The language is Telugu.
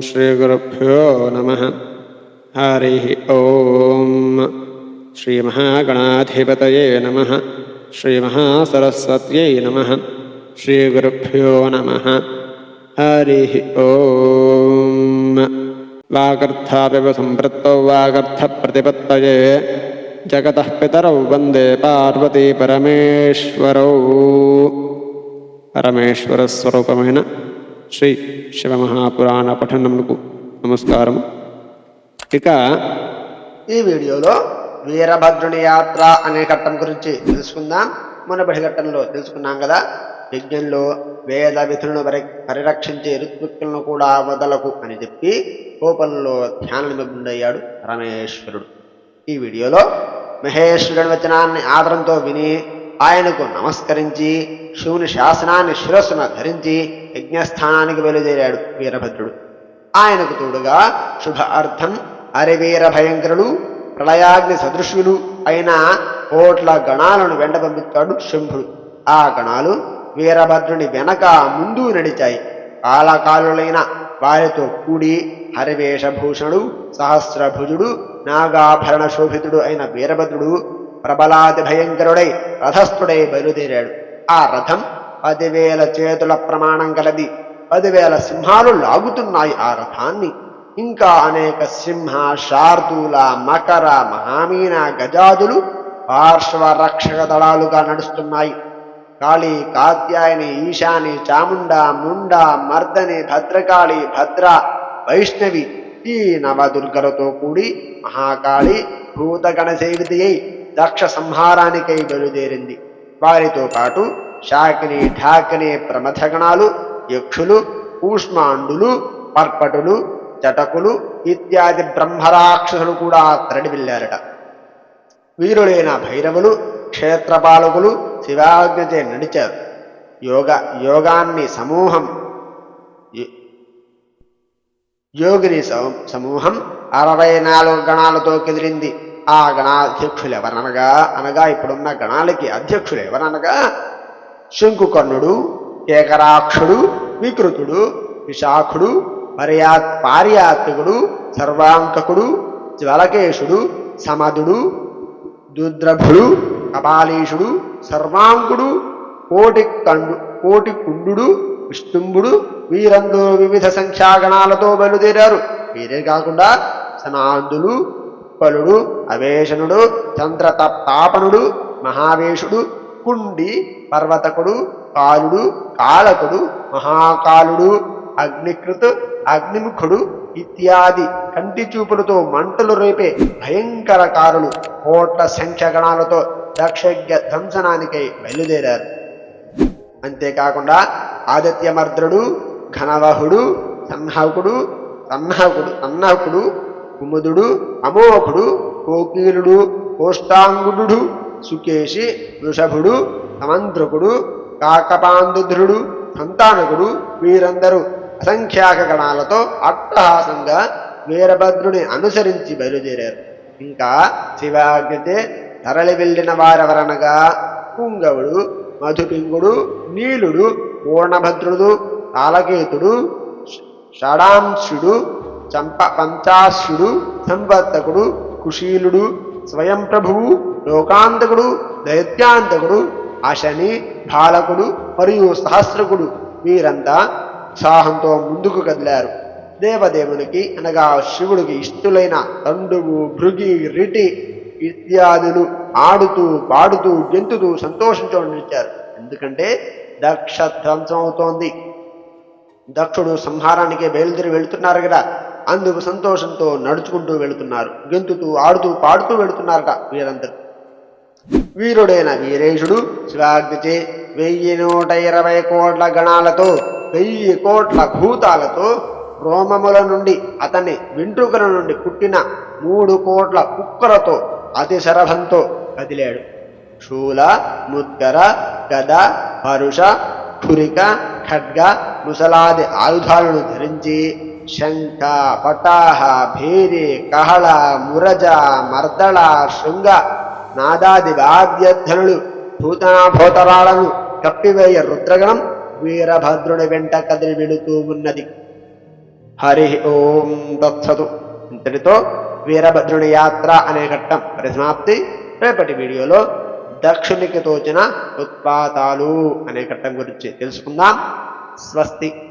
श्रीगुरुभ्यो नमः। हरिः ॐ। श्रीमहागणाधिपतये नमः। श्रीमहासरस्वत्यै नमः। श्रीगुरुभ्यो नमः। हरिः ॐ। वागर्थापिव सम्पृक्तौ वागर्थप्रतिपत्तये जगतः पितरौ वन्दे पार्वती परमेश्वरौ। పరమేశ్వరస్వరూపమైన శ్రీ శివమహాపురాణ పఠనమునకు నమస్కారం. ఇక ఈ వీడియోలో వీరభద్రుని యాత్ర అనే ఘట్టం గురించి తెలుసుకుందాం. మునబడి ఘట్టంలో తెలుసుకున్నాం కదా, యజ్ఞంలో వేద విధులను పరిరక్షించే ఋత్విక్కులను కూడా వదలకు అని చెప్పి కోపంలో ధ్యాన నిమగ్నుడయ్యాడు పరమేశ్వరుడు. ఈ వీడియోలో మహేశ్వరుని వచనాన్ని ఆదరంతో విని ఆయనకు నమస్కరించి శివుని శాసనాన్ని శిరస్సున ధరించి యజ్ఞస్థానానికి బయలుదేరాడు వీరభద్రుడు. ఆయనకు తోడుగా శుభ అర్థం అరివీర భయంకరుడు ప్రళయాగ్ని సదృశ్యులు అయిన కోట్ల గణాలను వెంట పంపించాడు శంభుడు. ఆ గణాలు వీరభద్రుని వెనక ముందు నడిచాయి. కాలకాలులైన వారితో కూడి హరివేషభూషణుడు సహస్రభుజుడు నాగాభరణ శోభితుడు అయిన వీరభద్రుడు ప్రబలాది భయంకరుడై రథస్థుడై బయలుదేరాడు. ఆ రథం 10,000 చేతుల ప్రమాణం కలది. 10,000 సింహాలు లాగుతున్నాయి ఆ రథాన్ని. ఇంకా అనేక సింహ శార్దూల మకర మహామీన గజాదులు పార్శ్వరక్షక దళాలుగా నడుస్తున్నాయి. కాళీ కాత్యాయని ఈశాని చాముండ ముండ మర్దని భద్రకాళి భద్ర వైష్ణవి ఈ నవదుర్గలతో కూడి మహాకాళి భూతగణ సేవితి అయి దక్ష సంహారానికై బయలుదేరింది. వారితో పాటు శాకిని ఢాకిని ప్రమథగణాలు యక్షులు కూష్మాండులు పర్పటులు జటకులు ఇత్యాది బ్రహ్మరాక్షసులు కూడా తరలి వెళ్ళారట. వీరులైన భైరవులు క్షేత్రపాలకులు శివాజ్ఞచే నడిచారు. యోగిని సమూహం 64 గణాలతో కెదిరింది. ఆ గణాధ్యక్షులు ఎవరనగా ఇప్పుడున్న గణాలకి అధ్యక్షులు ఎవరనగా శంకుకర్ణుడు, కేకరాక్షుడు, వికృతుడు, విశాఖుడు, పార్యాత్మికుడు, సర్వాంకకుడు, జ్వలకేశుడు, సమదుడు, దుద్రభుడు, కపాలీషుడు, సర్వాంకుడు, కోటికుండు, విష్ణుంబుడు వీరందరూ వివిధ సంఖ్యాగణాలతో బయలుదేరారు. వీరే కాకుండా సనాందులు, ఉత్పలుడు, అవేశనుడు, చంద్రతాపనుడు, మహావేశుడు, కుండి, పర్వతకుడు, కాలుడు, కాలకుడు, మహాకాలుడు, అగ్నికృత్, అగ్నిముఖుడు ఇత్యాది కంటి చూపులతో మంటలు రేపే భయంకరకారులు కోట్ల సంఖ్య గణాలతో దక్షయజ్ఞ ధ్వంసనానికై బయలుదేరారు. అంతేకాకుండా ఆదిత్యమర్ద్రుడు, ఘనవహుడు, సన్నహకుడు, కుముదుడు, అమోఘుడు, కోకీలుడు, కోష్టాంగుడు, సుకేశి, వృషభుడు, సమంత్రకుడు, కాకపాందుధ్రుడు, సంతానకుడు వీరందరూ అసంఖ్యాక గణాలతో అట్టహాసంగా వీరభద్రుని అనుసరించి బయలుదేరారు. ఇంకా శివాజ్ఞతే తరలి వెళ్ళిన వారెవరనగా పుంగవుడు, మధుపింగుడు, నీలుడు, పూర్ణభద్రుడు, తాళకేతుడు, షడాంశుడు, పంచాశ్యుడు, సంవర్తకుడు, కుశీలుడు, స్వయం ప్రభువు, లోకాంతకుడు, దైత్యాంతకుడు, అశని, బాలకుడు మరియు సహస్రకుడు వీరంతా ఉత్సాహంతో ముందుకు కదిలారు. దేవదేవునికి అనగా శివుడికి ఇష్టులైన తండువు, భృగి, రిటి ఇత్యాదులు ఆడుతూ పాడుతూ గెంతుతూ సంతోషంతో నిలిచారు. ఎందుకంటే దక్ష ధ్వంసం అవుతోంది. దక్షుడు సంహారానికి బయలుదేరి వెళుతున్నారు కదా, అందుకు సంతోషంతో నడుచుకుంటూ వెళుతున్నారు. గెంతుతూ ఆడుతూ పాడుతూ వెళుతున్నారట వీరందరూ. వీరుడైన వీరేశుడు శివాజ్ఞచే 1120 కోట్ల గణాలతో 1000 కోట్ల భూతాలతో రోమముల నుండి అతని వెంట్రుకల నుండి పుట్టిన 3 కోట్ల కుక్కలతో అతి శరభంతో కదిలాడు. శూల, ముద్గర, గద, పరుష, క్షురిక, ఖడ్గ, ముసలాది ఆయుధాలను ధరించి శంఖ, పటాహ, భేరి, కహళ, మురజ, మర్దళ, శృంగ నాదాది వాద్యధ్వనులు భూతనాభూతరాలను కప్పివేయ రుద్రగణం వీరభద్రుడి వెంట కదిలి వెళుతూ ఉన్నది. హరి ఓం దత్సతు. ఇంతటితో వీరభద్రుని యాత్ర అనే ఘట్టం పరిసమాప్తి. రేపటి వీడియోలో దక్షునికి తోచిన ఉత్పాతాలు అనే ఘట్టం గురించి తెలుసుకుందాం. స్వస్తి.